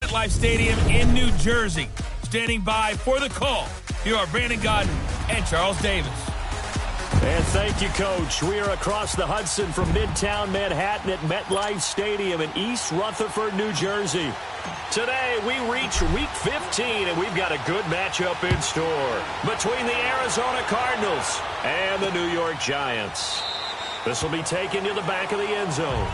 MetLife Stadium in New Jersey. Standing by for the call, here are Brandon Godden and Charles Davis. And thank you, Coach. We are across the Hudson from Midtown Manhattan at MetLife Stadium in East Rutherford, New Jersey. Today, we reach Week 15, and we've got a good matchup in store between the Arizona Cardinals and the New York Giants. This will be taken to the back of the end zone.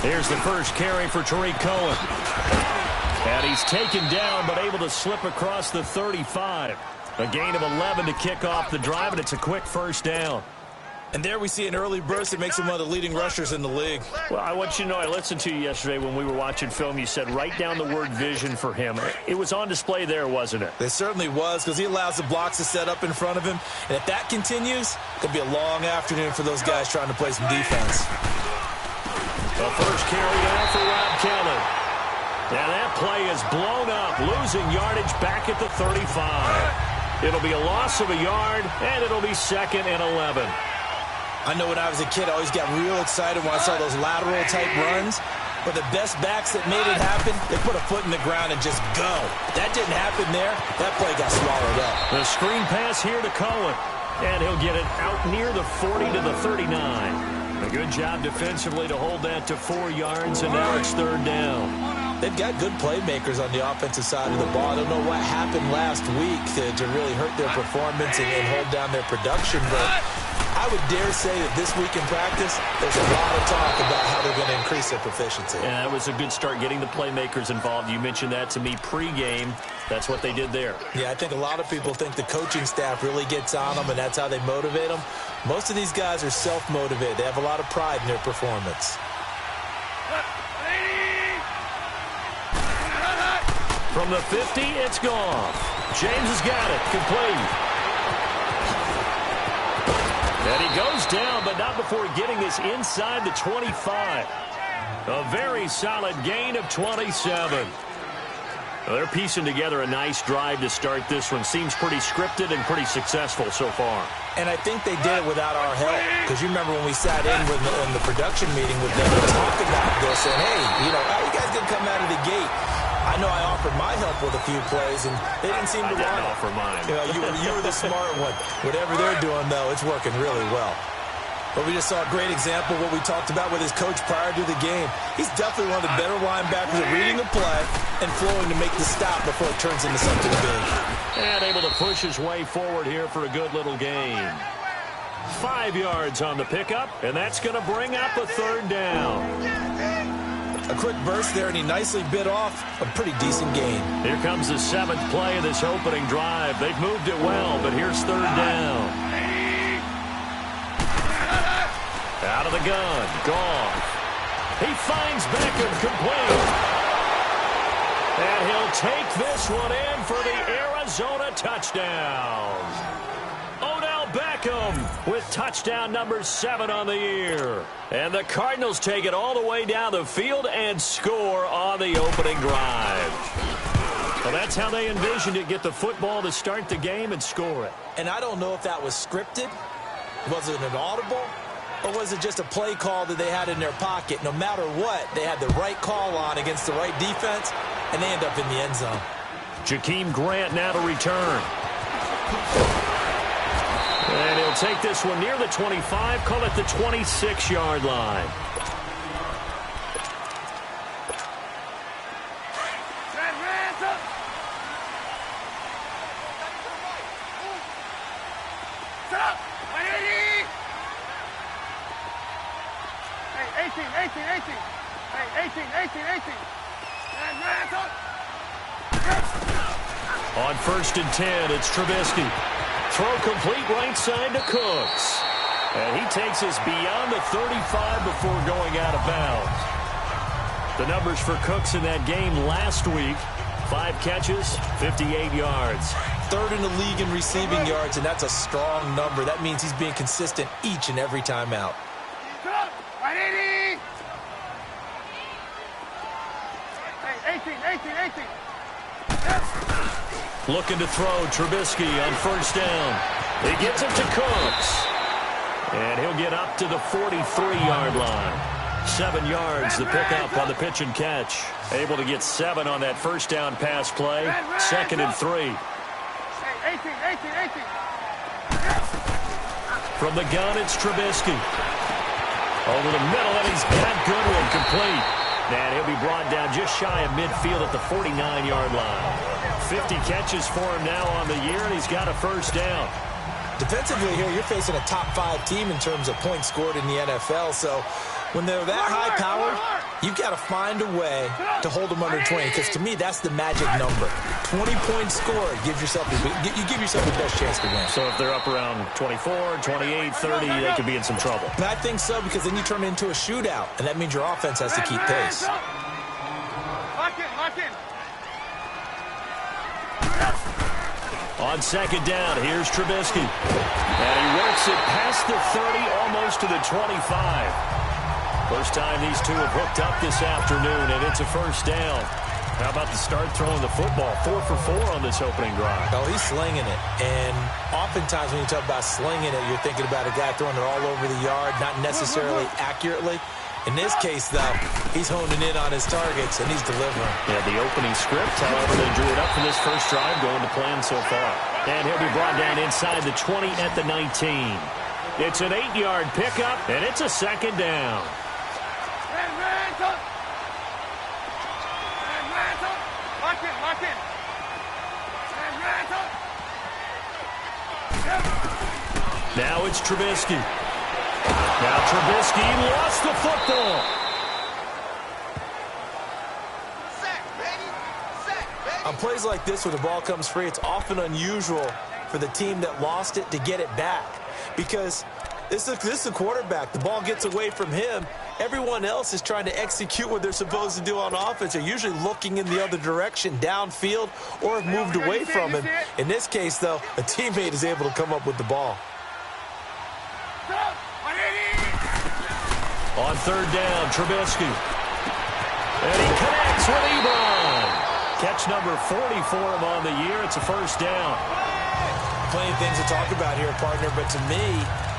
Here's the first carry for Tariq Cohen. And he's taken down, but able to slip across the 35. A gain of 11 to kick off the drive, and it's a quick first down. And there we see an early burst that makes him one of the leading rushers in the league. Well, I want you to know, I listened to you yesterday when we were watching film. You said write down the word vision for him. It was on display there, wasn't it? It certainly was, because he allows the blocks to set up in front of him. And if that continues, it could be a long afternoon for those guys trying to play some defense. The first carry down for Rob Kelly. And that play is blown up, losing yardage back at the 35. It'll be a loss of a yard, and it'll be 2nd and 11. I know when I was a kid, I always got real excited when I saw those lateral-type runs. But the best backs that made it happen, they put a foot in the ground and just go. That didn't happen there. That play got swallowed up. The screen pass here to Cohen. And he'll get it out near the 40 to the 39. A good job defensively to hold that to 4 yards, and now it's 3rd down. They've got good playmakers on the offensive side of the ball. I don't know what happened last week to really hurt their performance and hold down their production, but I would dare say that this week in practice, there's a lot of talk about how they're going to increase their proficiency. And that was a good start, getting the playmakers involved. You mentioned that to me pregame. That's what they did there. Yeah, I think a lot of people think the coaching staff really gets on them, and that's how they motivate them. Most of these guys are self-motivated. They have a lot of pride in their performance. From the 50, it's gone. James has got it. Complete. And he goes down, but not before getting this inside the 25. A very solid gain of 27. Well, they're piecing together a nice drive to start this one. Seems pretty scripted and pretty successful so far. And I think they did it without our help. Because you remember when we sat in the production meeting with them and talked about this, saying, hey, how you guys going to come out of the gate? I know I offered my help with a few plays, and they didn't seem to want it. I didn't offer mine. You were the smart one. Whatever they're doing, though, it's working really well. But we just saw a great example of what we talked about with his coach prior to the game. He's definitely one of the better linebackers at reading the play and flowing to make the stop before it turns into something big. And able to push his way forward here for a good little gain. 5 yards on the pickup, and that's going to bring up a 3rd down. A quick burst there, and he nicely bit off a pretty decent gain. Here comes the 7th play of this opening drive. They've moved it well, but here's 3rd down. Out of the gun, Goff. He finds Beckham complete. And he'll take this one in for the Arizona touchdown. Odell Beckham with touchdown number 7 on the year. And the Cardinals take it all the way down the field and score on the opening drive. Well, that's how they envisioned it, get the football to start the game and score it. And I don't know if that was scripted. Was it an audible? Or was it just a play call that they had in their pocket? No matter what, they had the right call on against the right defense, and they end up in the end zone. Jakeem Grant now to return. And he'll take this one near the 25, call it the 26-yard line. On 1st and 10, it's Trubisky. Throw complete right side to Cooks. And he takes us beyond the 35 before going out of bounds. The numbers for Cooks in that game last week, 5 catches, 58 yards. third in the league in receiving yards, and that's a strong number. That means he's being consistent each and every time out. Looking to throw Trubisky on first down. He gets it to Cooks. And he'll get up to the 43-yard line. 7 yards the pickup on the pitch and catch. Able to get 7 on that first down pass play. 2nd and 3. From the gun, it's Trubisky. Over the middle, and he's got Goodwin complete. And he'll be brought down just shy of midfield at the 49-yard line. 50 catches for him now on the year, and he's got a first down. Defensively here, you're facing a top-5 team in terms of points scored in the NFL, so when they're that high-powered, you've got to find a way to hold them under 20, because to me, that's the magic number. 20-point score, you give yourself the best chance to win. So if they're up around 24, 28, 30, they could be in some trouble. But I think so, because then you turn it into a shootout, and that means your offense has to keep pace. Lock in. On second down, here's Trubisky. And he works it past the 30, almost to the 25. First time these two have hooked up this afternoon, and it's a first down. How about the start throwing the football? 4 for 4 on this opening drive. Oh, he's slinging it. And oftentimes when you talk about slinging it, you're thinking about a guy throwing it all over the yard, not necessarily accurately. In this case, though, he's honing in on his targets, and he's delivering. Yeah, the opening script, however, they drew it up for this first drive, going to plan so far. And he'll be brought down inside the 20 at the 19. It's an 8-yard pickup, and it's a second down. Lock in. Now it's Trubisky. Now Trubisky lost the football. On plays like this where the ball comes free, it's often unusual for the team that lost it to get it back, because this is the quarterback. The ball gets away from him. Everyone else is trying to execute what they're supposed to do on offense. They're usually looking in the other direction, downfield, or have moved away from him. In this case, though, a teammate is able to come up with the ball. On third down, Trubisky. And he connects with Ebron. Catch number 40 for him on the year. It's a first down. Plenty of things to talk about here, partner, but to me,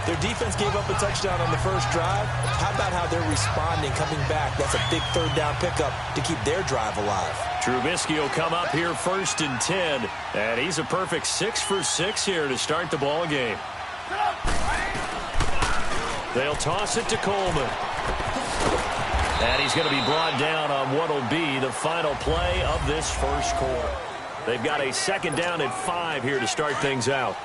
their defense gave up a touchdown on the first drive. How about how they're responding, coming back? That's a big third down pickup to keep their drive alive. Trubisky will come up here 1st and 10, and he's a perfect 6 for 6 here to start the ball game. They'll toss it to Coleman. And he's going to be brought down on what will be the final play of this first quarter. They've got a second down and 5 here to start things out.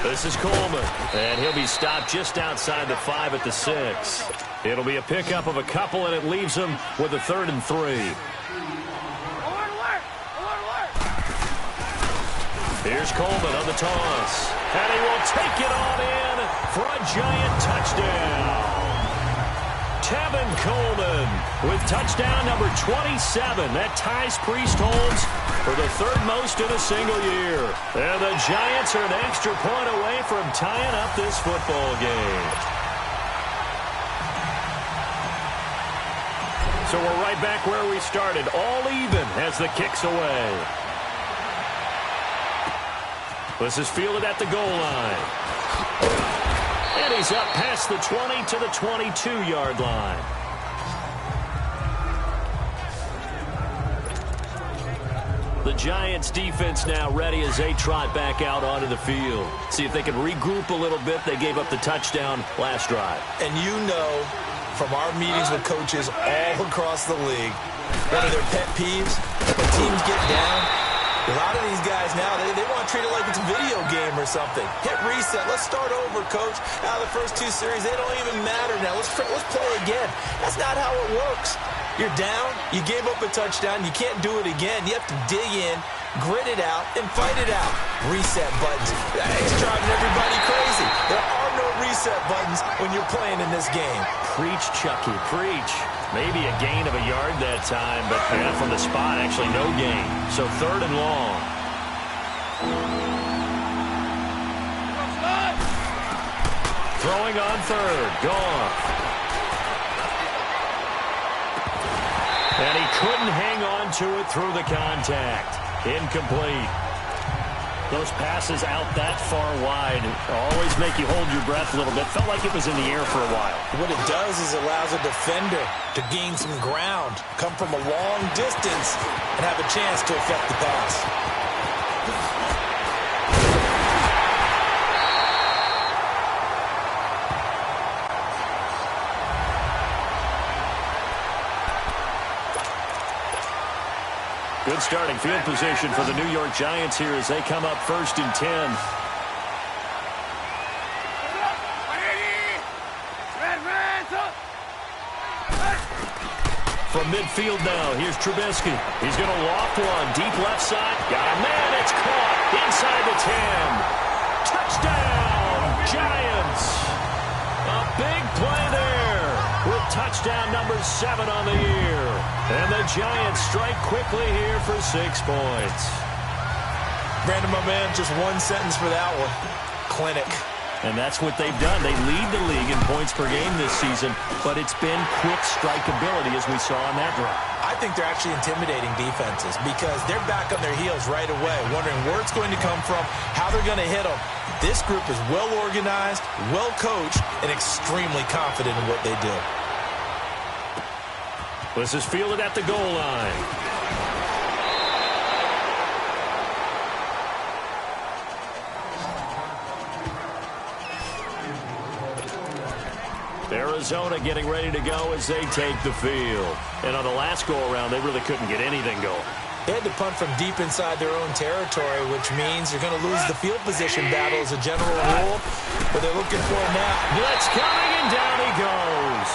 This is Coleman, and he'll be stopped just outside the 5 at the 6. It'll be a pickup of a couple, and it leaves him with a 3rd and 3. Here's Coleman on the toss, and he will take it on in for a giant touchdown. Tevin Coleman with touchdown number 27. That ties Priest Holmes for the 3rd most in a single year. And the Giants are an extra point away from tying up this football game. So we're right back where we started, all even as the kick's away. This is fielded at the goal line. And he's up past the 20 to the 22-yard line. The Giants defense now ready as they trot back out onto the field. See if they can regroup a little bit. They gave up the touchdown last drive. And you know from our meetings with coaches all across the league, one of their pet peeves, when teams get down, a lot of these guys now, they want to treat it like it's a video game or something. Hit reset. Let's start over, coach. Now the first 2 series, they don't even matter now. Let's play again. That's not how it works. You're down. You gave up a touchdown. You can't do it again. You have to dig in, grit it out, and fight it out. Reset buttons. It's driving everybody crazy. There are no reset buttons when you're playing in this game. Preach, Chucky, preach. Maybe a gain of a yard that time, but yeah, from the spot, actually no gain. So 3rd and long. Throwing on 3rd. Gone. And he couldn't hang on to it through the contact. Incomplete. Those passes out that far wide always make you hold your breath a little bit. Felt like it was in the air for a while. What it does is it allows a defender to gain some ground, come from a long distance, and have a chance to affect the pass. Good starting field position for the New York Giants here as they come up 1st and 10. From midfield now, here's Trubisky. He's going to loft one. Deep left side. Got a man. It's caught inside the 10. Touchdown, Giants. A big play there with touchdown number 7 on the year. And the Giants strike quickly here for 6 points. Brandon, my man, just one sentence for that one. Clinic. And that's what they've done. They lead the league in points per game this season, but it's been quick strikeability as we saw on that drive. I think they're actually intimidating defenses because they're back on their heels right away, wondering where it's going to come from, how they're going to hit them. This group is well organized, well coached, and extremely confident in what they do. This is fielded at the goal line. Arizona getting ready to go as they take the field. And on the last go-around, they really couldn't get anything going. They had to punt from deep inside their own territory, which means you're going to lose the field position battle as a general rule, but they're looking for it now. Blitz coming, and down he goes.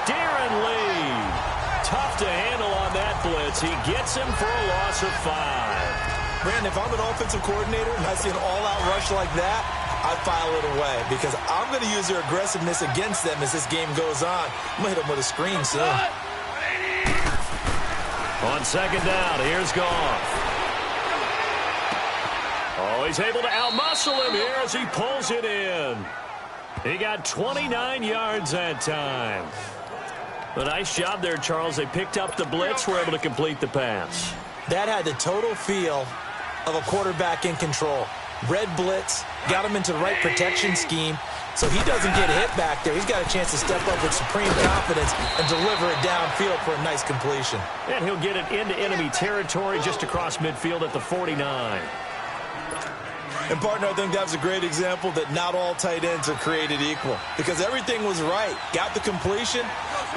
Darren Lee. Tough to handle on that blitz. He gets him for a loss of 5. Brandon, if I'm an offensive coordinator and I see an all-out rush like that, I file it away because I'm going to use their aggressiveness against them as this game goes on. I'm going to hit them with a screen soon. On 2nd down, here's Goff. Oh, he's able to outmuscle him here as he pulls it in. He got 29 yards that time. A nice job there, Charles. They picked up the blitz, were able to complete the pass. That had the total feel of a quarterback in control. Red blitz, got him into the right protection scheme, so he doesn't get hit back there. He's got a chance to step up with supreme confidence and deliver it downfield for a nice completion. And he'll get it into enemy territory just across midfield at the 49. And, partner, I think that was a great example that not all tight ends are created equal because everything was right. Got the completion,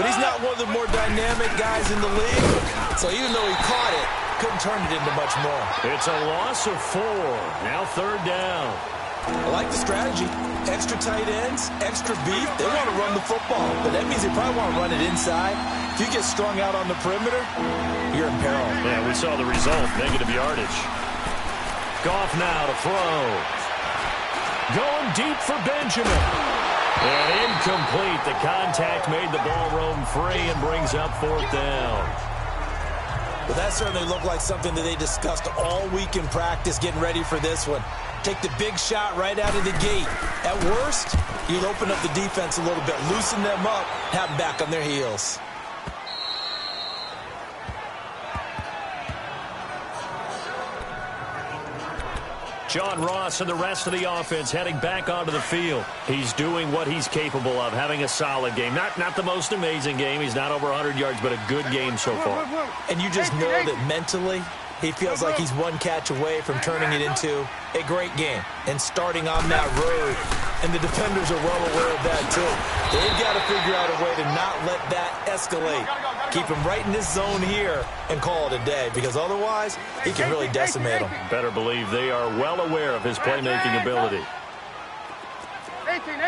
but he's not one of the more dynamic guys in the league. So even though he caught it, couldn't turn it into much more. It's a loss of 4. Now 3rd down. I like the strategy. Extra tight ends, extra beef. They want to run the football, but that means they probably want to run it inside. If you get strung out on the perimeter, you're in peril. Yeah, we saw the result, negative yardage. Goff now to throw. Going deep for Benjamin. And incomplete. The contact made the ball roam free and brings up 4th down. Well, that certainly looked like something that they discussed all week in practice getting ready for this one. Take the big shot right out of the gate. At worst, you'll open up the defense a little bit, loosen them up, have them back on their heels. John Ross and the rest of the offense heading back onto the field. He's doing what he's capable of, having a solid game. Not the most amazing game. He's not over 100 yards, but a good game so far. And you just know that mentally he feels like he's one catch away from turning it into a great game and starting on that road. And the defenders are well aware of that, too. They've got to figure out a way to not let that escalate. Keep him right in this zone here and call it a day, because otherwise he can really decimate them. Better believe they are well aware of his playmaking ability. 18.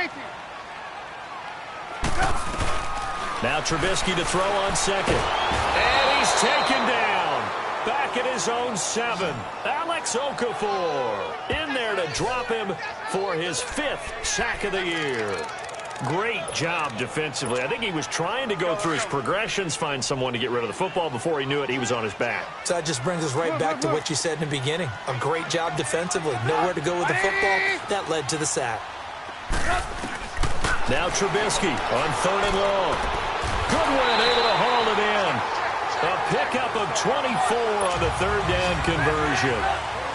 Now Trubisky to throw on 2nd. And he's taken down. back at his own 7. Alex Okafor in there to drop him for his 5th sack of the year. Great job defensively. I think he was trying to go through his progressions, find someone to get rid of the football. Before he knew it, he was on his back. So that just brings us right back to what you said in the beginning. A great job defensively. Nowhere to go with the football. That led to the sack. Now Trubisky on 3rd and long. Goodwin able to haul it in. A pickup of 24 on the 3rd down conversion.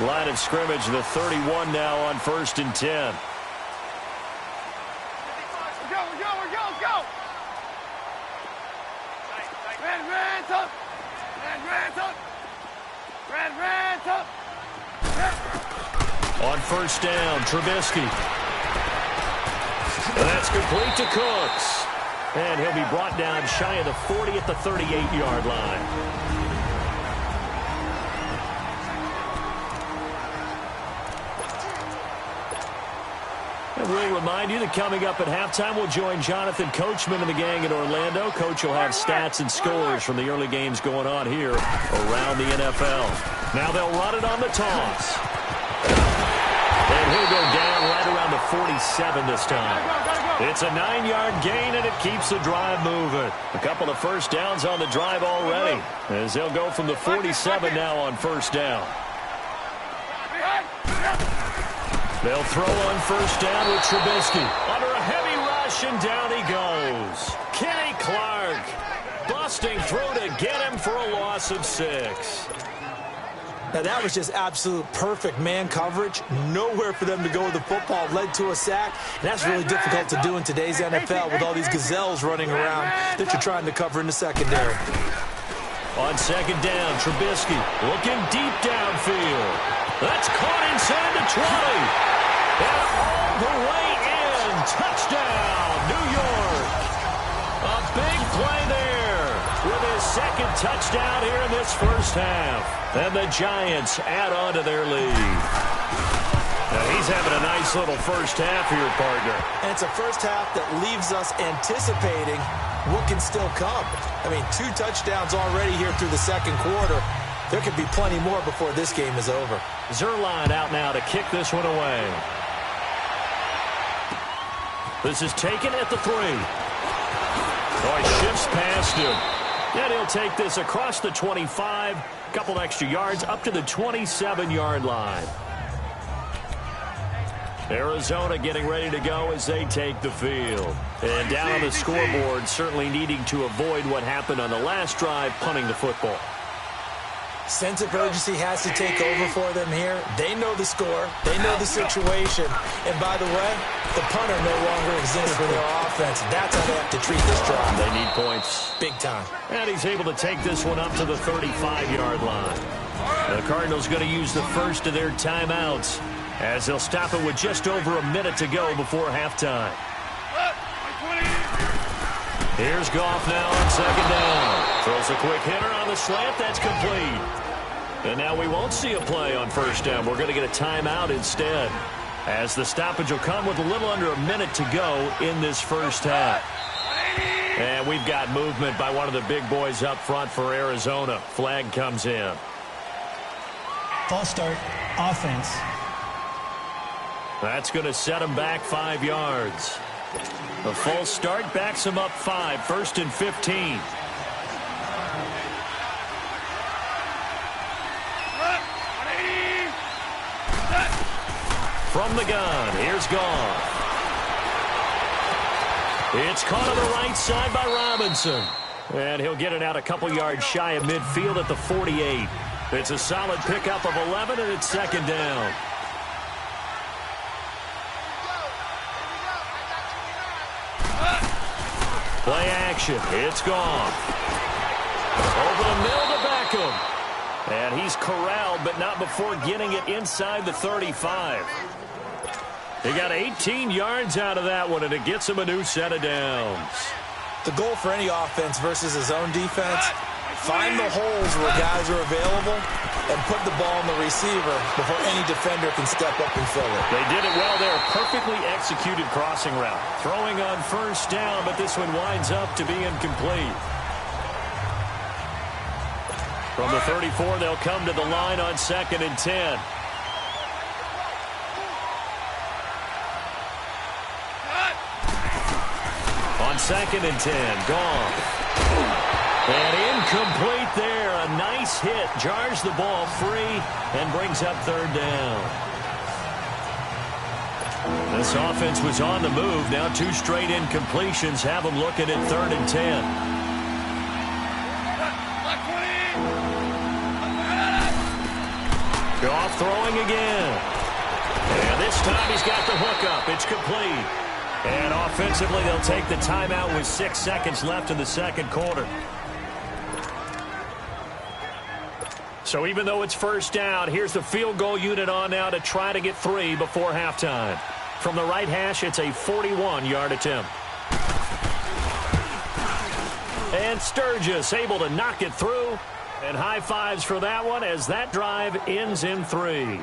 Line of scrimmage, the 31 now on 1st and 10. On 1st down, Trubisky. And that's complete to Cooks. And he'll be brought down shy of the 40 at the 38-yard line. And we'll remind you that coming up at halftime, we'll join Jonathan Coachman and the gang in Orlando. Coach will have stats and scores from the early games going on here around the NFL. Now they'll run it on the toss. And he'll go down right around the 47 this time. It's a 9-yard gain, and it keeps the drive moving. A couple of first downs on the drive already, as they'll go from the 47 now on 1st down. They'll throw on 1st down with Trubisky. Under a heavy rush, and down he goes. Kenny Clark busting through to get him for a loss of 6. Now, that was just absolute perfect man coverage. Nowhere for them to go with the football. Led to a sack. And that's really difficult to do in today's NFL with all these gazelles running around that you're trying to cover in the secondary. On 2nd down, Trubisky looking deep downfield. That's caught inside the 20. And all the way in. Touchdown, New York. A big play there with his 2nd touchdown here in this first half. And the Giants add on to their lead. Now he's having a nice little first half here, partner. And it's a first half that leaves us anticipating what can still come. I mean, 2 touchdowns already here through the 2nd quarter. There could be plenty more before this game is over. Zuerlein out now to kick this one away. This is taken at the 3. Oh, he shifts past him. And he'll take this across the 25. Couple extra yards up to the 27-yard line. Arizona getting ready to go as they take the field. And down on the scoreboard, certainly needing to avoid what happened on the last drive, punting the football. Sense of urgency has to take over for them here. They know the score. They know the situation. And by the way, the punter no longer exists for their offense. That's how they have to treat this drive. They need points. Big time. And he's able to take this one up to the 35-yard line. The Cardinals going to use the first of their timeouts as they'll stop it with just over a minute to go before halftime. Here's Goff now on 2nd down. Throws a quick hitter on the slant. That's complete. And now we won't see a play on 1st down. We're going to get a timeout instead, as the stoppage will come with a little under a minute to go in this first half. And we've got movement by one of the big boys up front for Arizona. Flag comes in. False start, offense. That's going to set him back 5 yards. A false start backs him up 5, 1st and 15. From the gun, here's Goff. It's caught on the right side by Robinson. And he'll get it out a couple yards shy of midfield at the 48. It's a solid pickup of 11, and it's 2nd down. Play action. It's Goff. Over the middle to Beckham. And he's corralled, but not before getting it inside the 35. He got 18 yards out of that one, and it gets him a new set of downs. The goal for any offense versus his own defense, find the holes where guys are available and put the ball in the receiver before any defender can step up and fill it. They did it well there. Perfectly executed crossing route. Throwing on 1st down, but this one winds up to be incomplete. From the 34, they'll come to the line on 2nd and 10. On 2nd and 10, gone. And incomplete there. A nice hit. Jars the ball free and brings up 3rd down. This offense was on the move. Now 2 straight incompletions have them looking at 3rd and 10. Off throwing again. And this time he's got the hookup. It's complete. And offensively, they'll take the timeout with 6 seconds left in the 2nd quarter. So even though it's 1st down, here's the field goal unit on now to try to get 3 before halftime. From the right hash, it's a 41-yard attempt. And Sturgis able to knock it through. And high fives for that one as that drive ends in 3.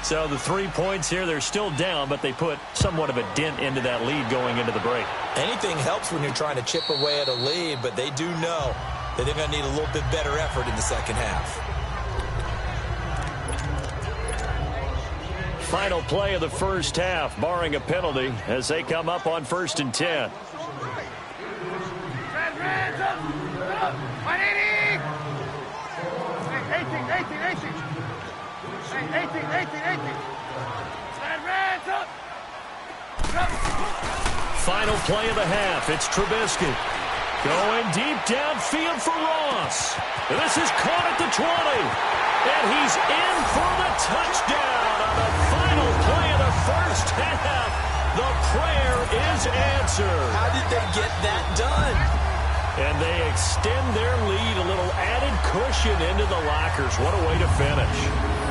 So the 3 points here, they're still down, but they put somewhat of a dent into that lead going into the break. Anything helps when you're trying to chip away at a lead, but they do know that they're going to need a little bit better effort in the 2nd half. Final play of the 1st half, barring a penalty, as they come up on 1st and 10. Final play of the half. It's Trubisky. Going deep downfield for Ross. This is caught at the 20. And he's in for the touchdown on the final play of the 1st half. The prayer is answered. How did they get that done? And they extend their lead, a little added cushion into the lockers. What a way to finish.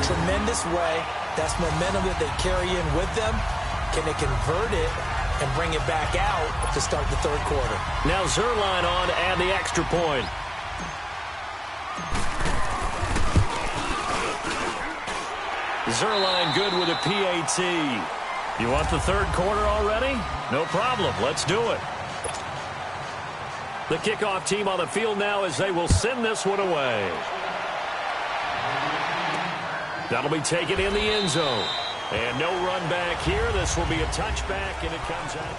Tremendous way. That's momentum that they carry in with them. Can they convert it and bring it back out to start the 3rd quarter? Now Zerline on to add the extra point. Zerline good with a PAT. You want the 3rd quarter already? No problem. Let's do it. The kickoff team on the field now as they will send this one away. That'll be taken in the end zone. And no run back here. This will be a touchback, and it comes out.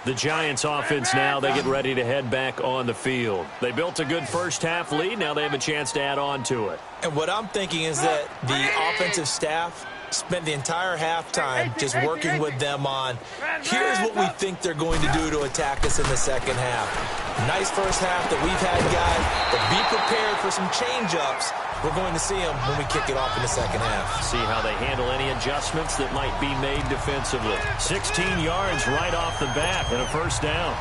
The Giants offense now, they get ready to head back on the field. They built a good 1st half lead. Now they have a chance to add on to it. And what I'm thinking is that the offensive staff spent the entire halftime just working with them on, here's what we think they're going to do to attack us in the 2nd half. Nice 1st half that we've had, guys, but be prepared for some change-ups. We're going to see them when we kick it off in the 2nd half. See how they handle any adjustments that might be made defensively. 16 yards right off the bat and a 1st down.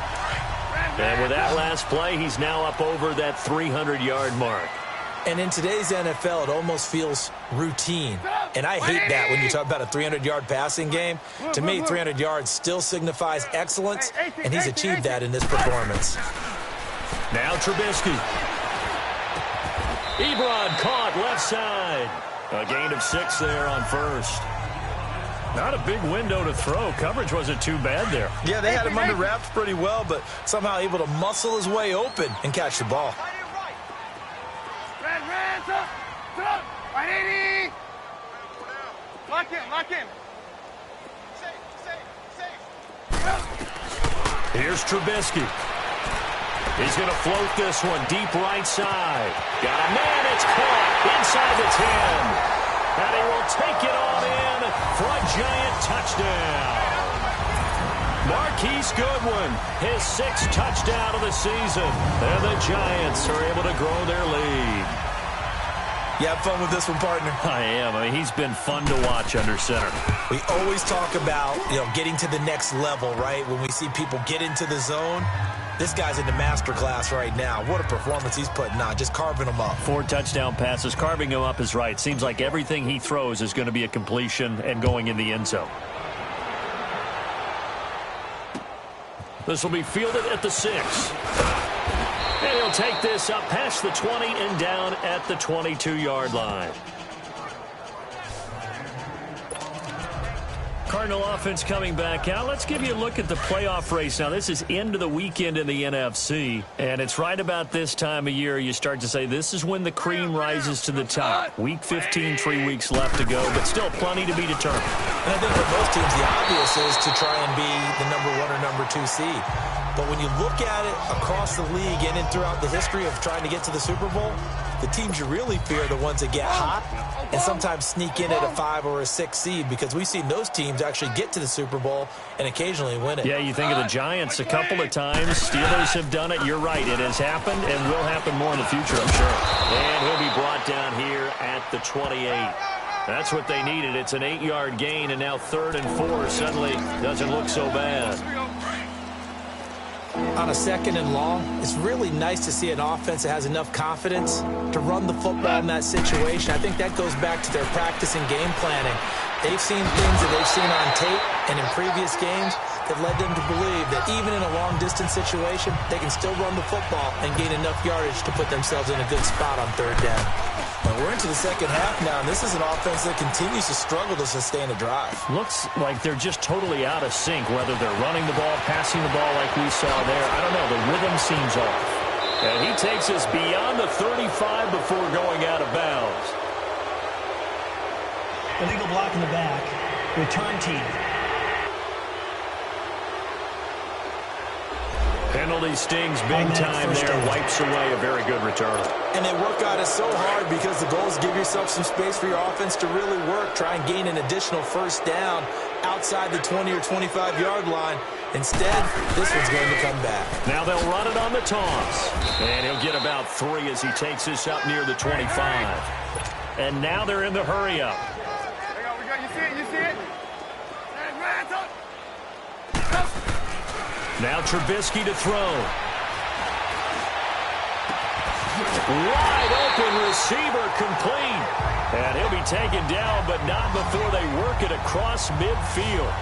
And with that last play, he's now up over that 300-yard mark. And in today's NFL, it almost feels routine. And I hate that when you talk about a 300-yard passing game. To me, 300 yards still signifies excellence, and he's achieved that in this performance. Now Trubisky. Ebron caught left side. A gain of 6 there on 1st. Not a big window to throw. Coverage wasn't too bad there. Yeah, they had him under wraps pretty well, but somehow able to muscle his way open and catch the ball. Lock in. Here's Trubisky. He's going to float this one deep right side. Got a man, it's caught inside the 10. And he will take it on in for a Giant touchdown. Marquise Goodwin, his 6th touchdown of the season. And the Giants are able to grow their lead. You have fun with this one, partner? I am. I mean, he's been fun to watch under center. We always talk about, getting to the next level, right? When we see people get into the zone, this guy's in the master class right now. What a performance he's putting on, just carving them up. 4 touchdown passes. Carving him up is right. Seems like everything he throws is going to be a completion and going in the end zone. This will be fielded at the 6. And he'll take this up past the 20 and down at the 22-yard line. Cardinal offense coming back out. Let's give you a look at the playoff race. Now, this is end of the weekend in the NFC, and it's right about this time of year you start to say this is when the cream rises to the top. Week 15, 3 weeks left to go, but still plenty to be determined. And I think for most teams, the obvious is to try and be the number 1 or number 2 seed. But when you look at it across the league and throughout the history of trying to get to the Super Bowl, the teams you really fear are the ones that get hot and sometimes sneak in at a 5 or a 6 seed, because we've seen those teams actually get to the Super Bowl and occasionally win it. Yeah, you think of the Giants a couple of times. Steelers have done it. You're right. It has happened and will happen more in the future, I'm sure. And he'll be brought down here at the 28. That's what they needed. It's an 8-yard gain, and now 3rd and 4 suddenly doesn't look so bad. On a 2nd and long, it's really nice to see an offense that has enough confidence to run the football in that situation. I think that goes back to their practice and game planning. They've seen things that they've seen on tape and in previous games that led them to believe that even in a long-distance situation, they can still run the football and gain enough yardage to put themselves in a good spot on 3rd down. But we're into the second half now, and this is an offense that continues to struggle to sustain a drive. Looks like they're just totally out of sync, whether they're running the ball, passing the ball like we saw there. I don't know. The rhythm seems off. And he takes us beyond the 35 before going out of bounds. Illegal block in the back. Return team. Penalty stings big time there. Wipes away a very good return. And they work on it so hard because the goal is give yourself some space for your offense to really work. Try and gain an additional 1st down outside the 20 or 25-yard line. Instead, this one's going to come back. Now they'll run it on the toss. And he'll get about 3 as he takes this up near the 25. And now they're in the hurry-up. You see it? You see it? Now Trubisky to throw. Wide open receiver complete. And he'll be taken down, but not before they work it across midfield.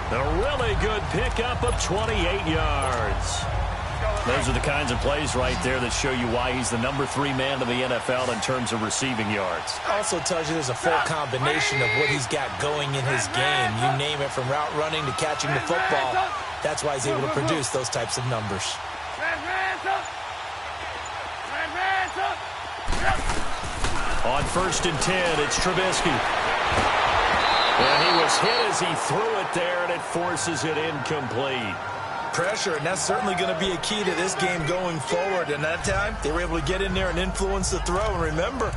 A really good pickup of 28 yards. Those are the kinds of plays right there that show you why he's the number 3 man in the NFL in terms of receiving yards. Also tells you there's a full combination of what he's got going in his game. You name it, from route running to catching the football. That's why he's able to produce those types of numbers. On 1st and 10, it's Trubisky. And he was hit as he threw it there, and it forces it incomplete. Pressure, and that's certainly going to be a key to this game going forward. And that time, they were able to get in there and influence the throw. And remember,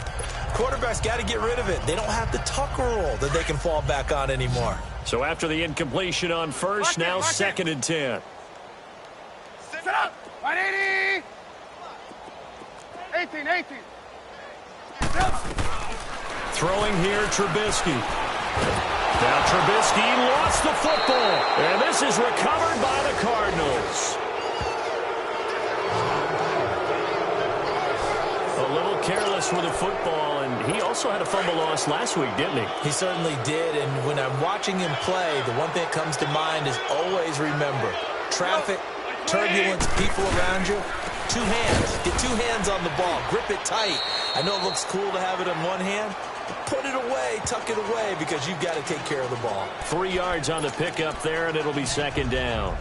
quarterbacks got to get rid of it. They don't have the tuck rule that they can fall back on anymore. So after the incompletion on 1st, now 2nd and 10. Set up! 180! 18. Throwing here, Trubisky. Now Trubisky lost the football. And this is recovered by the Cardinals. A little careless with the football, and he also had a fumble loss last week, didn't he? He certainly did, and when I'm watching him play, the one thing that comes to mind is always remember, traffic, turbulence, people around you, 2 hands. Get 2 hands on the ball. Grip it tight. I know it looks cool to have it in one hand, but put it away, tuck it away, because you've got to take care of the ball. 3 yards on the pickup there, and it'll be 2nd down.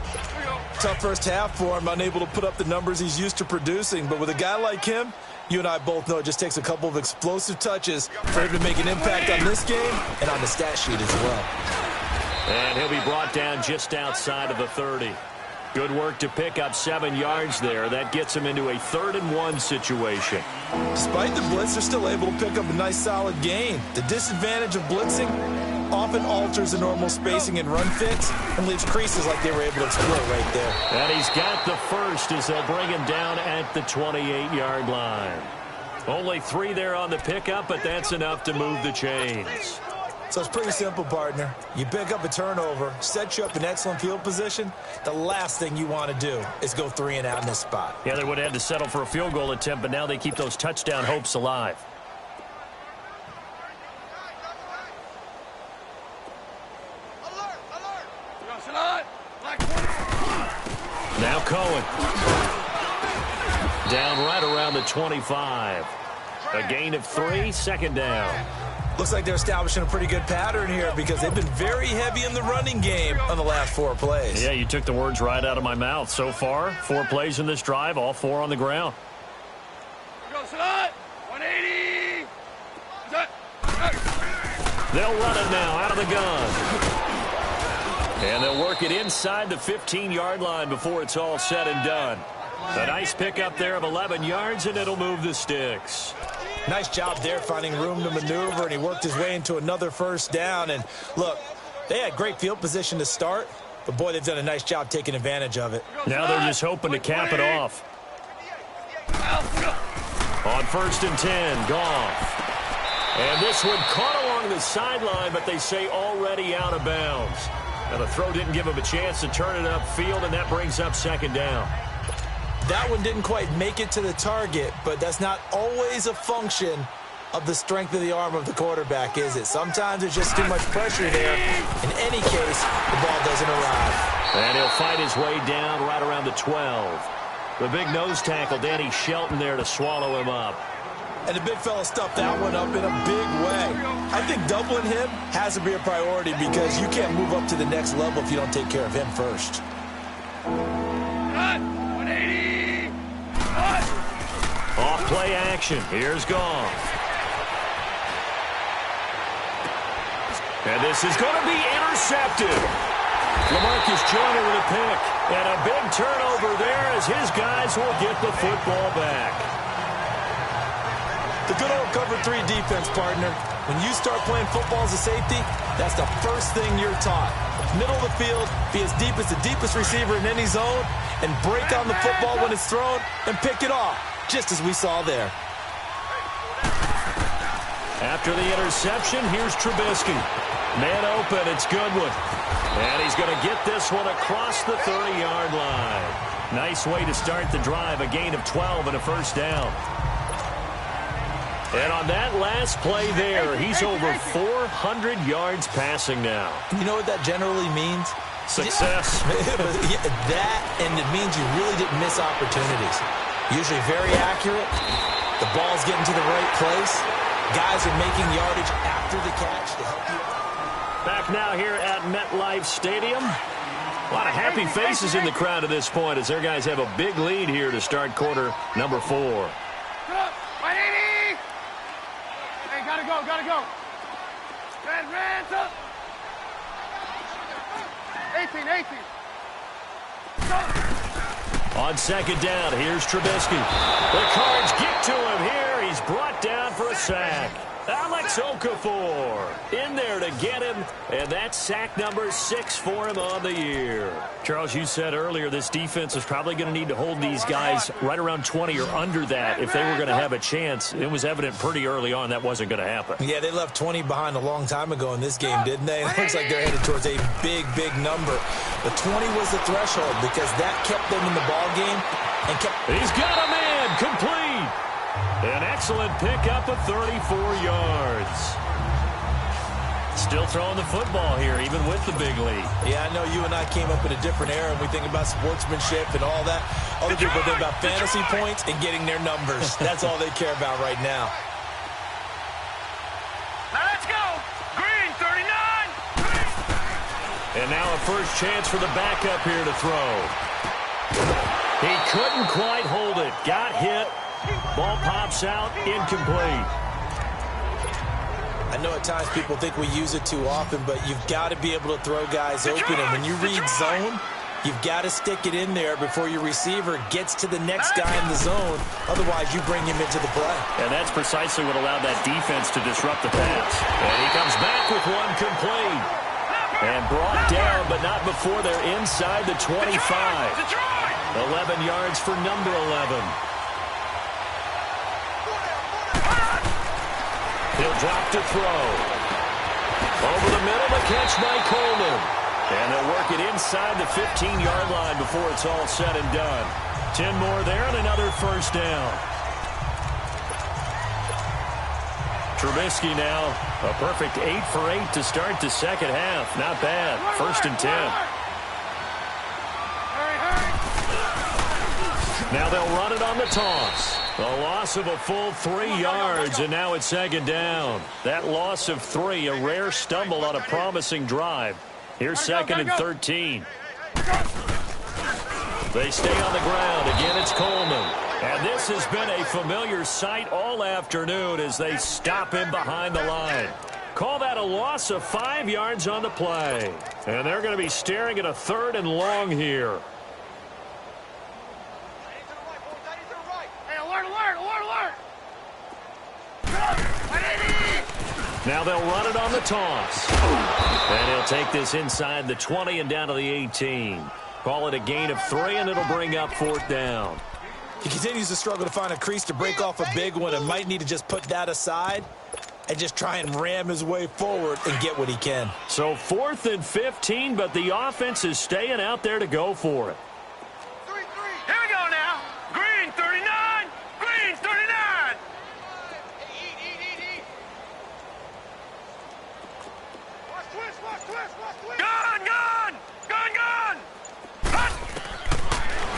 Tough first half for him, unable to put up the numbers he's used to producing, but with a guy like him, you and I both know it just takes a couple of explosive touches for him to make an impact on this game and on the stat sheet as well. And he'll be brought down just outside of the 30. Good work to pick up 7 yards there. That gets him into a 3rd and 1 situation. Despite the blitz, they're still able to pick up a nice, solid gain. The disadvantage of blitzing often alters the normal spacing and run fits and leaves creases like they were able to exploit right there. And he's got the first as they'll bring him down at the 28-yard line. Only 3 there on the pickup, but that's enough to move the chains. So it's pretty simple, partner. You pick up a turnover, set you up in excellent field position. The last thing you want to do is go 3 and out in this spot. Yeah, they would have had to settle for a field goal attempt, but now they keep those touchdown hopes alive. Now Cohen. Down right around the 25. A gain of 3, 2nd down. Looks like they're establishing a pretty good pattern here because they've been very heavy in the running game on the last 4 plays. Yeah, you took the words right out of my mouth. So far, 4 plays in this drive, all 4 on the ground. Go, slot. 180. They'll run it now out of the gun. And they'll work it inside the 15-yard line before it's all said and done. A nice pickup there of 11 yards, and it'll move the sticks. Nice job there finding room to maneuver, and he worked his way into another first down. And look, they had great field position to start, but boy, they've done a nice job taking advantage of it. Now they're just hoping to cap it off. On 1st and 10, Goff. And this one caught along the sideline, but they say already out of bounds. Now the throw didn't give him a chance to turn it upfield, and that brings up 2nd down. That one didn't quite make it to the target, but that's not always a function of the strength of the arm of the quarterback, is it? Sometimes there's just too much pressure there. In any case, the ball doesn't arrive. And he'll fight his way down right around the 12. The big nose tackle, Danny Shelton, there to swallow him up. And the big fella stuffed that one up in a big way. I think doubling him has to be a priority because you can't move up to the next level if you don't take care of him first. 180. Off play action. Here's Goff. And this is going to be intercepted. LaMarcus Joyner with a pick. And a big turnover there as his guys will get the football back. The good old cover 3 defense, partner. When you start playing football as a safety, that's the first thing you're taught. Middle of the field, be as deep as the deepest receiver in any zone, and break on the football when it's thrown and pick it off, just as we saw there. After the interception, here's Trubisky. Man open, it's Goodwin. And he's going to get this one across the 30-yard line. Nice way to start the drive, a gain of 12 and a first down. And on that last play there, he's over 400 yards passing now. You know what that generally means? Success. That, and it means you really didn't miss opportunities. Usually very accurate. The ball's getting to the right place. Guys are making yardage after the catch to help you. Back now here at MetLife Stadium. A lot of happy faces in the crowd at this point as their guys have a big lead here to start quarter number 4. 180. Hey, gotta go. Red, up. 18. On 2nd down, here's Trubisky. The Cards get to him here. He's brought down for a sack. Alex Okafor in there to get him, and that's sack number 6 for him on the year. Charles, you said earlier this defense is probably going to need to hold these guys right around 20 or under that if they were going to have a chance. It was evident pretty early on that wasn't going to happen. Yeah, they left 20 behind a long time ago in this game, didn't they? It looks like they're headed towards a big number. But 20 was the threshold because that kept them in the ball game and kept... He's got a man complete. An excellent pickup of 34 yards. Still throwing the football here, even with the big lead. Yeah, I know you and I came up in a different era, and we think about sportsmanship and all that. Other people think about fantasy points and getting their numbers. That's all they care about right now. Now let's go. Green, 39. And now a first chance for the backup here to throw. He couldn't quite hold it. Got hit. Ball pops out, incomplete. I know at times people think we use it too often, but you've got to be able to throw guys open. And when you read zone, you've got to stick it in there before your receiver gets to the next guy in the zone. Otherwise, you bring him into the play. And that's precisely what allowed that defense to disrupt the pass. And he comes back with one complete. And brought down, but not before they're inside the 25. 11 yards for number 11. He'll drop to throw. Over the middle, the catch by Coleman. And they'll work it inside the 15-yard line before it's all said and done. 10 more there and another first down. Trubisky now, a perfect 8 for 8 to start the second half. Not bad. 1st and 10. Now they'll run it on the toss. A loss of a full 3 yards, and now it's second down. That loss of 3, a rare stumble on a promising drive. Here's second and 13. They stay on the ground. Again, it's Coleman. And this has been a familiar sight all afternoon as they stop him behind the line. Call that a loss of 5 yards on the play. And they're going to be staring at a 3rd and long here. Hey, alert, alert, alert, alert! Now they'll run it on the toss. And he'll take this inside the 20 and down to the 18. Call it a gain of 3, and it'll bring up 4th down. He continues to struggle to find a crease to break off a big one and might need to just put that aside and just try and ram his way forward and get what he can. So 4th and 15, but the offense is staying out there to go for it. Here we go now. Green 39. Green 39. Eat. Watch twist. Gun.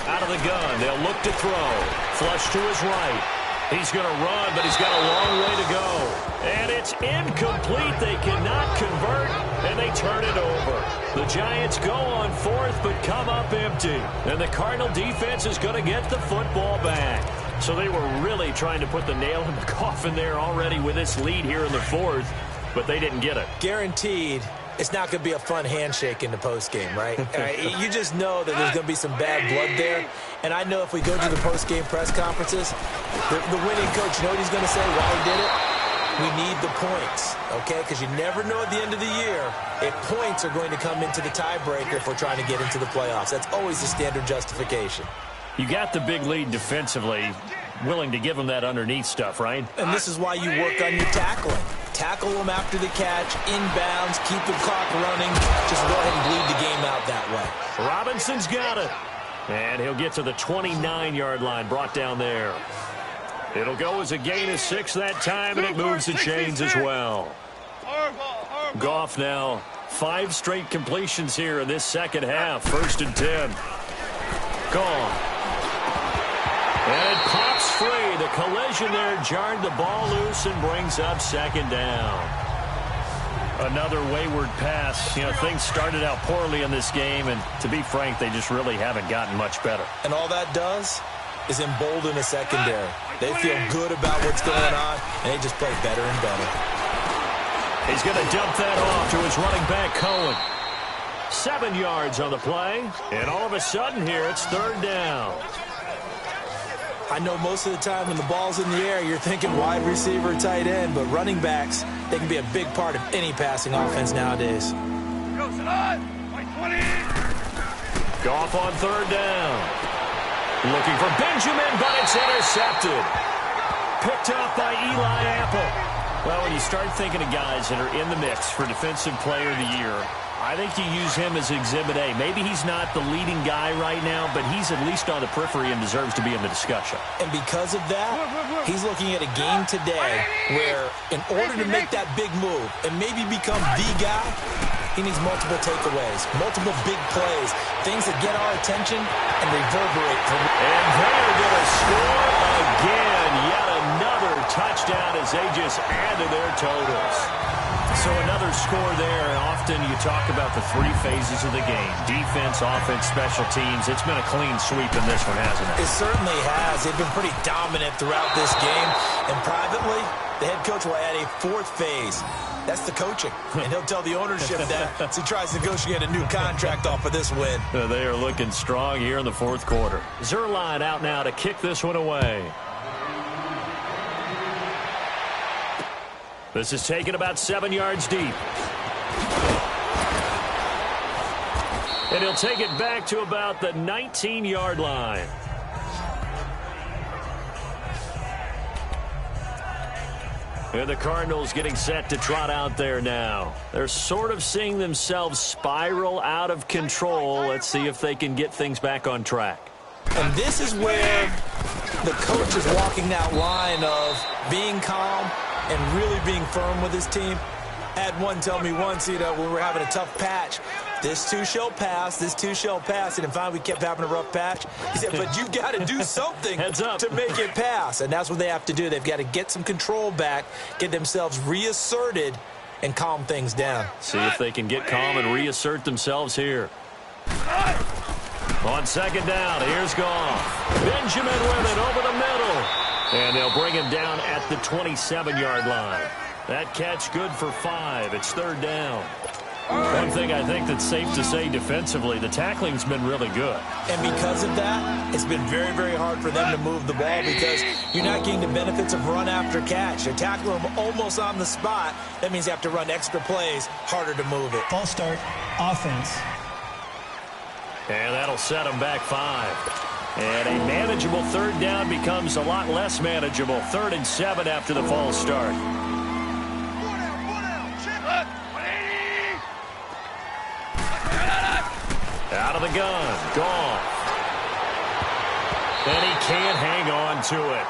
Out of the gun, they'll look to throw. Flush to his right. He's going to run, but he's got a long way to go. And it's incomplete. They cannot convert, and they turn it over. The Giants go on 4th, but come up empty. And the Cardinal defense is going to get the football back. So they were really trying to put the nail in the coffin there already with this lead here in the 4th, but they didn't get it. Guaranteed. It's not going to be a fun handshake in the postgame, right? You just know that there's going to be some bad blood there. And I know if we go to the postgame press conferences, the winning coach, you know what he's going to say, why he did it? We need the points, okay? Because you never know at the end of the year if points are going to come into the tiebreaker if we're trying to get into the playoffs. That's always the standard justification. You got the big lead defensively, willing to give them that underneath stuff, right? And this is why you work on your tackling. Tackle them after the catch, inbounds, keep the clock running. Just go ahead and bleed the game out that way. Robinson's got it. And he'll get to the 29-yard line, brought down there. It'll go as a gain of 6 that time, and it moves the chains as well. Goff now, 5 straight completions here in this second half. 1st and 10. Gone. And it pops free. The collision there jarred the ball loose and brings up 2nd down. Another wayward pass. You know, things started out poorly in this game, and to be frank, they just really haven't gotten much better. And all that does is embolden a secondary. They feel good about what's going on, and they just play better and better. He's going to dump that off to his running back, Cohen. 7 yards on the play, and all of a sudden here, it's 3rd down. I know most of the time when the ball's in the air, you're thinking wide receiver, tight end, but running backs, they can be a big part of any passing offense nowadays. Goff on 3rd down. Looking for Benjamin, but it's intercepted. Picked up by Eli Apple. Well, when you start thinking of guys that are in the mix for Defensive Player of the Year, I think you use him as Exhibit A. Maybe he's not the leading guy right now, but he's at least on the periphery and deserves to be in the discussion. And because of that, he's looking at a game today where in order to make that big move and maybe become the guy, he needs multiple takeaways, multiple big plays, things that get our attention and reverberate. And they're going to score again. Yet another touchdown as they just add to their totals. So another score there. Often you talk about the 3 phases of the game. Defense, offense, special teams. It's been a clean sweep in this one, hasn't it? It certainly has. They've been pretty dominant throughout this game. And privately, the head coach will add a 4th phase. That's the coaching. And he'll tell the ownership that as he tries to negotiate a new contract off of this win. They are looking strong here in the 4th quarter. Zuerlein out now to kick this one away. This is taken about 7 yards deep. And he'll take it back to about the 19-yard line. And the Cardinals getting set to trot out there now. They're sort of seeing themselves spiral out of control. Let's see if they can get things back on track. And this is where the coach is walking that line of being calm and really being firm with his team. I had one tell me once, when we were having a tough patch, this too shall pass, this too shall pass. And finally, we kept having a rough patch. He said, but you got to do something to make it pass. And that's what they have to do. They've got to get some control back, get themselves reasserted, and calm things down. See if they can get calm and reassert themselves here. On second down, here's Goff. Benjamin with it over the middle. And they'll bring him down at the 27-yard line. That catch good for 5. It's third down. One thing I think that's safe to say defensively, the tackling's been really good. And because of that, it's been very, very hard for them to move the ball because you're not getting the benefits of run after catch. They're tackling them almost on the spot. That means they have to run extra plays, harder to move it. False start, offense. And that'll set them back 5. And a manageable third down becomes a lot less manageable. 3rd and 7 after the false start. Out of the gun, Goff. And he can't hang on to it.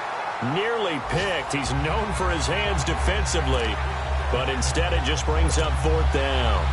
Nearly picked. He's known for his hands defensively, but instead it just brings up 4th down.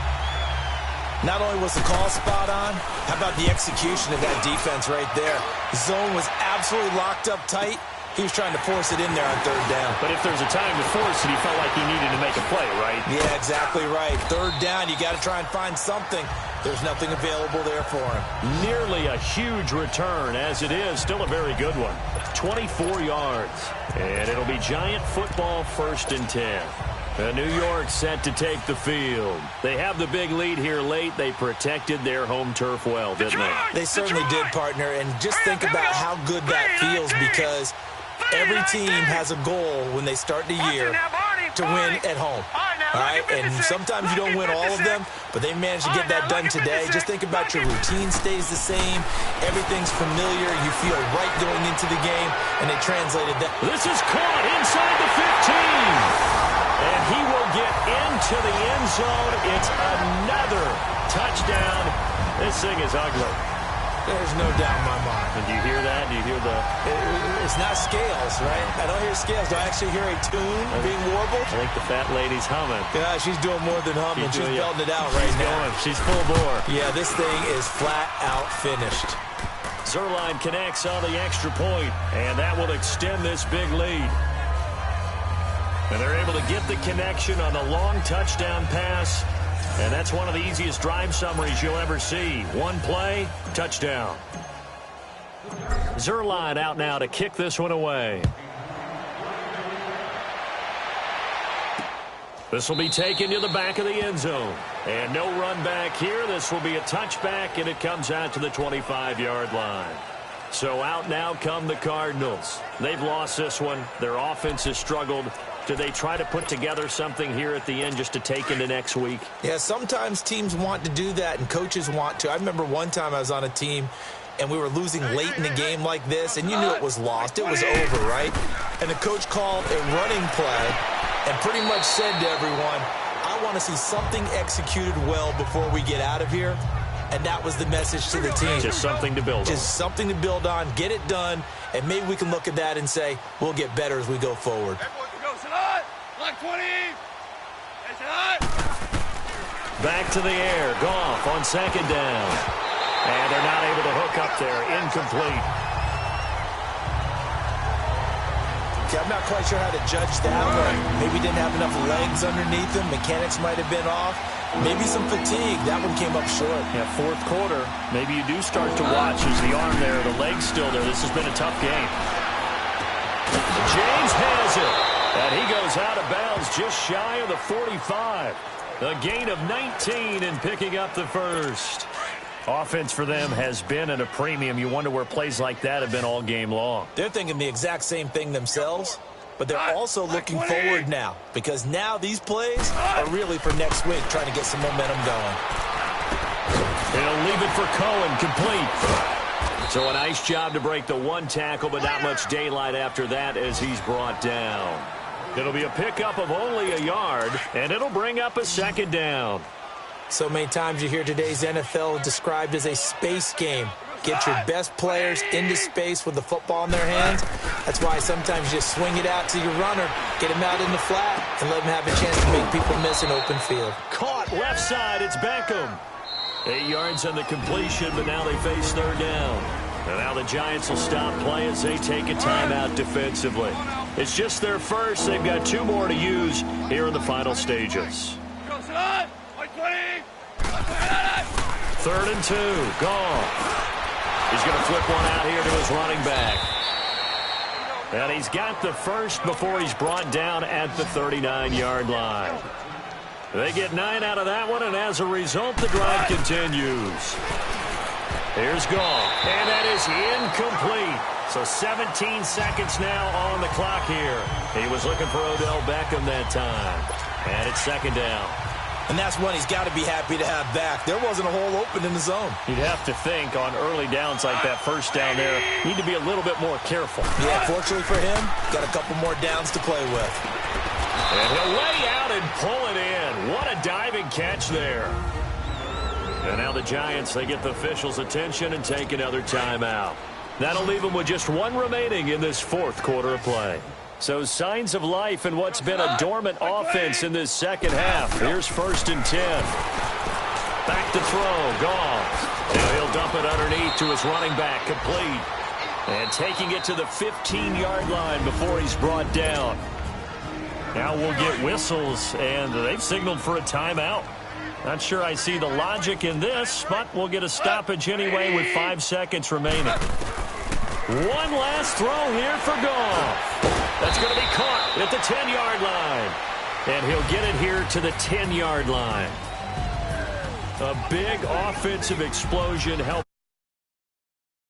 Not only was the call spot on, how about the execution of that defense right there? The zone was absolutely locked up tight. He was trying to force it in there on 3rd down. But if there's a time to force it, he felt like he needed to make a play, right? Yeah, exactly right. 3rd down, you got to try and find something. There's nothing available there for him. Nearly a huge return, as it is. Still a very good one. 24 yards. And it'll be Giant football, 1st and 10. New York set to take the field. They have the big lead here late. They protected their home turf well, didn't they? They certainly did, partner. And just think about how good that feels because every team has a goal when they start the year to win at home. All right, and sometimes you don't win all of them, but they managed to get that done today. Just think about your routine stays the same. Everything's familiar. You feel right going into the game, and they translated that. This is caught inside the 15. And he will get into the end zone. It's another touchdown. This thing is ugly. There's no doubt in my mind. And do you hear that? Do you hear the... It's not scales, right? I don't hear scales. Do I actually hear a tune being warbled? I think the fat lady's humming. Yeah, she's doing more than humming. She's belting it out right now. She's full bore. Yeah, this thing is flat out finished. Zerline connects on the extra point, and that will extend this big lead. And they're able to get the connection on the long touchdown pass. And that's one of the easiest drive summaries you'll ever see. One play, touchdown. Zerline out now to kick this one away. This will be taken to the back of the end zone. And no run back here. This will be a touchback, and it comes out to the 25-yard line. So out now come the Cardinals. They've lost this one. Their offense has struggled. Do they try to put together something here at the end just to take into next week? Yeah, sometimes teams want to do that and coaches want to. I remember one time I was on a team and we were losing late in the game like this, and you knew it was lost. It was over, right? And the coach called a running play and pretty much said to everyone, I want to see something executed well before we get out of here. And that was the message to the team. Just something to build on. Just something to build on, get it done, and maybe we can look at that and say, we'll get better as we go forward. Black 20. Back to the air. Goff on second down. And they're not able to hook up there. Incomplete. Okay, I'm not quite sure how to judge that one. Maybe didn't have enough legs underneath him. Mechanics might have been off. Maybe some fatigue. That one came up short. Yeah, 4th quarter. Maybe you do start to watch as the arm there, the leg's still there. This has been a tough game. James has it. And he goes out of bounds just shy of the 45. A gain of 19 and picking up the first. Offense for them has been at a premium. You wonder where plays like that have been all game long. They're thinking the exact same thing themselves, but they're also looking forward now because now these plays are really for next week, trying to get some momentum going. He'll leave it for Cohen, complete. So a nice job to break the one tackle, but not much daylight after that as he's brought down. It'll be a pickup of only a yard, and it'll bring up a second down. So many times you hear today's NFL described as a space game. Get your best players into space with the football in their hands. That's why sometimes you just swing it out to your runner, get him out in the flat, and let him have a chance to make people miss an open field. Caught left side, it's Beckham. 8 yards on the completion, but now they face third down. And now the Giants will stop play as they take a timeout defensively. It's just their first. They've got 2 more to use here in the final stages. 3rd and 2. Gone. He's going to flip one out here to his running back. And he's got the first before he's brought down at the 39-yard line. They get 9 out of that one, and as a result, the drive continues. Here's Goff, and that is incomplete. So 17 seconds now on the clock here. He was looking for Odell Beckham that time. And it's 2nd down. And that's one he's got to be happy to have back. There wasn't a hole open in the zone. You'd have to think on early downs like that first down there, need to be a little bit more careful. Yeah, fortunately for him, got a couple more downs to play with. And he'll lay out and pull it in. What a diving catch there. And now the Giants, they get the officials' attention and take another timeout. That'll leave them with just 1 remaining in this 4th quarter of play. So signs of life in what's been a dormant offense in this second half. Here's 1st and 10. Back to throw. Goff. Now he'll dump it underneath to his running back. Complete. And taking it to the 15-yard line before he's brought down. Now we'll get whistles, and they've signaled for a timeout. Not sure I see the logic in this, but we'll get a stoppage anyway with 5 seconds remaining. One last throw here for Goff. That's going to be caught at the 10-yard line. And he'll get it here to the 10-yard line. A big offensive explosion helped.